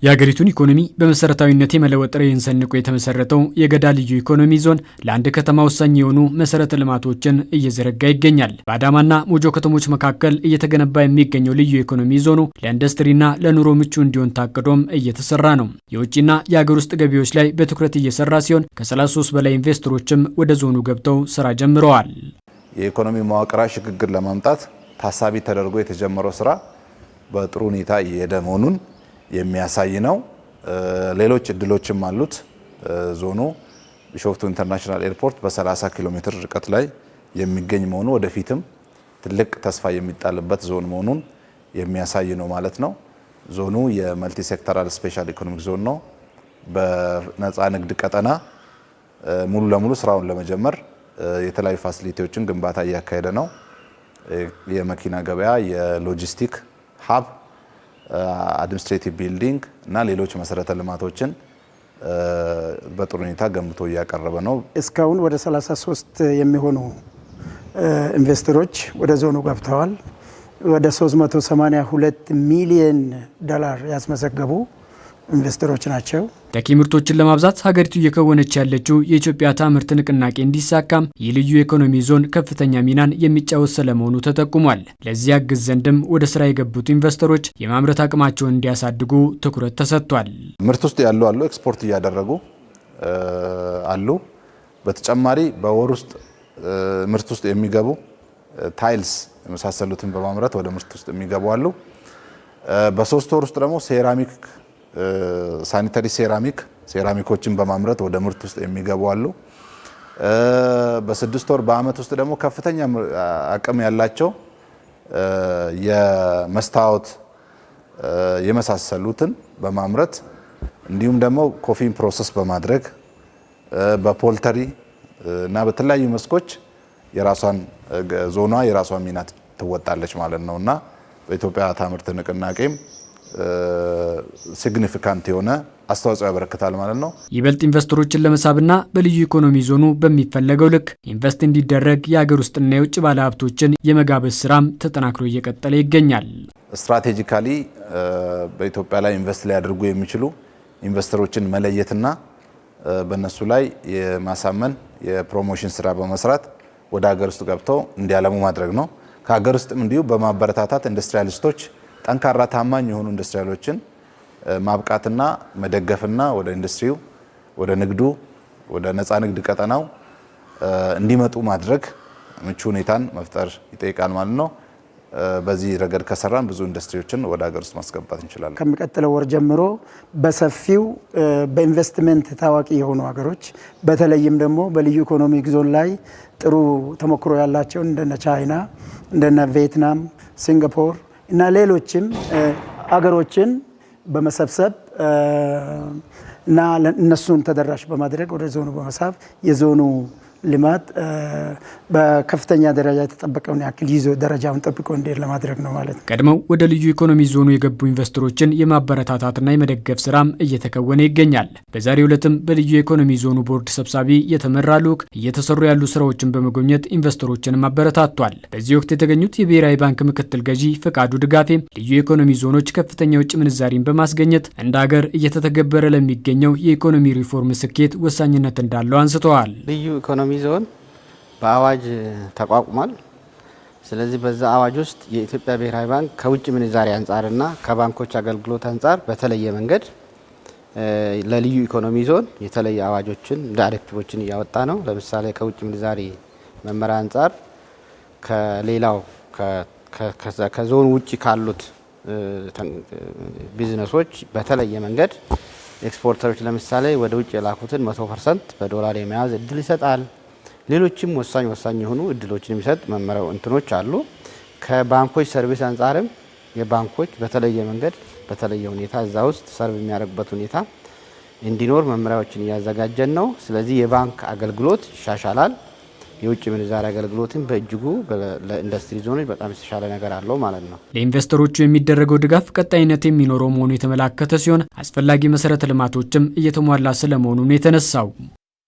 የሀገሪቱን ኢኮኖሚ በመሰረታዊነት የመለወጥ ራዕይን ሰንቆ የተመሰረተው የገዳ ልዩ ኢኮኖሚ ዞን ለአንድ ከተማ ወሳኝ የሆኑ መሰረተ ልማቶችን እየዘረጋ ይገኛል። በአዳማና ሞጆ ከተሞች መካከል እየተገነባ የሚገኘው ልዩ ኢኮኖሚ ዞኑ ለኢንዱስትሪና ለኑሮ ምቹ እንዲሆን ታቅዶም እየተሰራ ነው። የውጭና የሀገር ውስጥ ገቢዎች ላይ በትኩረት እየሰራ ሲሆን ከ33 በላይ ኢንቨስተሮችም ወደ ዞኑ ገብተው ስራ ጀምረዋል። የኢኮኖሚ መዋቅራዊ ሽግግር ለማምጣት ታሳቢ ተደርጎ የተጀመረው ስራ በጥሩ ሁኔታ እየሄደ መሆኑን የሚያሳይ ነው። ሌሎች እድሎችም አሉት። ዞኑ ቢሾፍቱ ኢንተርናሽናል ኤርፖርት በ30 ኪሎ ሜትር ርቀት ላይ የሚገኝ መሆኑ ወደፊትም ትልቅ ተስፋ የሚጣልበት ዞን መሆኑን የሚያሳይ ነው ማለት ነው። ዞኑ የመልቲ ሴክተራል ስፔሻል ኢኮኖሚክ ዞን ነው። በነፃ ንግድ ቀጠና ሙሉ ለሙሉ ስራውን ለመጀመር የተለያዩ ፋሲሊቲዎችን ግንባታ እያካሄደ ነው። የመኪና ገበያ፣ የሎጂስቲክ ሀብ፣ አድሚኒስትሬቲቭ ቢልዲንግ እና ሌሎች መሰረተ ልማቶችን በጥሩ ሁኔታ ገንብቶ እያቀረበ ነው። እስካሁን ወደ 33 የሚሆኑ ኢንቨስተሮች ወደ ዞኑ ገብተዋል። ወደ 382 ሚሊዮን ዶላር ያስመዘገቡ ኢንቨስተሮች ናቸው። ተኪ ምርቶችን ለማብዛት ሀገሪቱ እየከወነች ያለችው የኢትዮጵያ ታምርት ንቅናቄ እንዲሳካም የልዩ ኢኮኖሚ ዞን ከፍተኛ ሚናን የሚጫወት ስለመሆኑ ተጠቁሟል። ለዚህ ያግዝ ዘንድም ወደ ስራ የገቡት ኢንቨስተሮች የማምረት አቅማቸውን እንዲያሳድጉ ትኩረት ተሰጥቷል። ምርት ውስጥ ያሉ አሉ፣ ኤክስፖርት እያደረጉ አሉ። በተጨማሪ በወር ውስጥ ምርት ውስጥ የሚገቡ ታይልስ የመሳሰሉትን በማምረት ወደ ምርት ውስጥ የሚገቡ አሉ። በ3 ወር ውስጥ ደግሞ ሴራሚክ ሳኒታሪ ሴራሚኮችን በማምረት ወደ ምርት ውስጥ የሚገቡ አሉ። በ6 ወር በአመት ውስጥ ደግሞ ከፍተኛ አቅም ያላቸው የመስታወት የመሳሰሉትን በማምረት እንዲሁም ደግሞ ኮፊን ፕሮሰስ በማድረግ በፖልተሪ እና በተለያዩ መስኮች ዞኗ የራሷን ሚና ትወጣለች ማለት ነውና በኢትዮጵያ ታምርት ንቅናቄም ሲግኒፊካንት የሆነ አስተዋጽኦ ያበረክታል ማለት ነው። ይበልጥ ኢንቨስተሮችን ለመሳብና በልዩ ኢኮኖሚ ዞኑ በሚፈለገው ልክ ኢንቨስት እንዲደረግ የሀገር ውስጥና የውጭ ባለሀብቶችን የመጋበዝ ስራም ተጠናክሮ እየቀጠለ ይገኛል። ስትራቴጂካሊ በኢትዮጵያ ላይ ኢንቨስት ሊያደርጉ የሚችሉ ኢንቨስተሮችን መለየትና በእነሱ ላይ የማሳመን የፕሮሞሽን ስራ በመስራት ወደ ሀገር ውስጥ ገብተው እንዲያለሙ ማድረግ ነው። ከሀገር ውስጥም እንዲሁ በማበረታታት ኢንዱስትሪያሊስቶች ጠንካራ ታማኝ የሆኑ ኢንዱስትሪያሎችን ማብቃትና መደገፍና ወደ ኢንዱስትሪው፣ ወደ ንግዱ፣ ወደ ነፃ ንግድ ቀጠናው እንዲመጡ ማድረግ ምቹ ሁኔታን መፍጠር ይጠይቃል ማለት ነው። በዚህ ረገድ ከሰራን ብዙ ኢንዱስትሪዎችን ወደ ሀገር ውስጥ ማስገባት እንችላለን። ከሚቀጥለው ወር ጀምሮ በሰፊው በኢንቨስትመንት ታዋቂ የሆኑ ሀገሮች በተለይም ደግሞ በልዩ ኢኮኖሚክ ዞን ላይ ጥሩ ተሞክሮ ያላቸው እንደነ ቻይና፣ እንደነ ቪየትናም፣ ሲንጋፖር እና ሌሎችም አገሮችን በመሰብሰብ እና እነሱን ተደራሽ በማድረግ ወደ ዞኑ በመሳብ የዞኑ ልማት በከፍተኛ ደረጃ የተጠበቀውን ያክል ይዞ ደረጃውን ጠብቆ እንዲሄድ ለማድረግ ነው ማለት ነው። ቀድመው ወደ ልዩ ኢኮኖሚ ዞኑ የገቡ ኢንቨስተሮችን የማበረታታትና የመደገፍ ስራም እየተከወነ ይገኛል። በዛሬው ዕለትም በልዩ ኢኮኖሚ ዞኑ ቦርድ ሰብሳቢ የተመራ ልዑክ እየተሰሩ ያሉ ስራዎችን በመጎብኘት ኢንቨስተሮችንም አበረታቷል። በዚህ ወቅት የተገኙት የብሔራዊ ባንክ ምክትል ገዢ ፈቃዱ ድጋፌ ልዩ ኢኮኖሚ ዞኖች ከፍተኛ የውጭ ምንዛሪን በማስገኘት እንደ ሀገር እየተተገበረ ለሚገኘው የኢኮኖሚ ሪፎርም ስኬት ወሳኝነት እንዳለው አንስተዋል። ልዩ ኢኮኖሚ ዞን በአዋጅ ተቋቁሟል። ስለዚህ በዛ አዋጅ ውስጥ የኢትዮጵያ ብሔራዊ ባንክ ከውጭ ምንዛሪ አንጻርና ከባንኮች አገልግሎት አንጻር በተለየ መንገድ ለልዩ ኢኮኖሚ ዞን የተለየ አዋጆችን ዳይሬክቲቮችን እያወጣ ነው። ለምሳሌ ከውጭ ምንዛሪ መመሪያ አንጻር ከሌላው ከዞን ውጭ ካሉት ቢዝነሶች በተለየ መንገድ ኤክስፖርተሮች ለምሳሌ ወደ ውጭ የላኩትን 100% በዶላር የመያዝ እድል ይሰጣል። ሌሎችም ወሳኝ የሆኑ እድሎችን የሚሰጥ መመሪያው እንትኖች አሉ። ከባንኮች ሰርቪስ አንጻርም የባንኮች በተለየ መንገድ በተለየ ሁኔታ እዛ ውስጥ ሰርቭ የሚያደርጉበት ሁኔታ እንዲኖር መመሪያዎችን እያዘጋጀን ነው። ስለዚህ የባንክ አገልግሎት ይሻሻላል። የውጭ ምንዛሪ አገልግሎትን በእጅጉ ለኢንዱስትሪ ዞኖች በጣም የተሻለ ነገር አለው ማለት ነው። ለኢንቨስተሮቹ የሚደረገው ድጋፍ ቀጣይነት የሚኖረው መሆኑ የተመላከተ ሲሆን አስፈላጊ መሰረተ ልማቶችም እየተሟላ ስለመሆኑ ነው የተነሳው።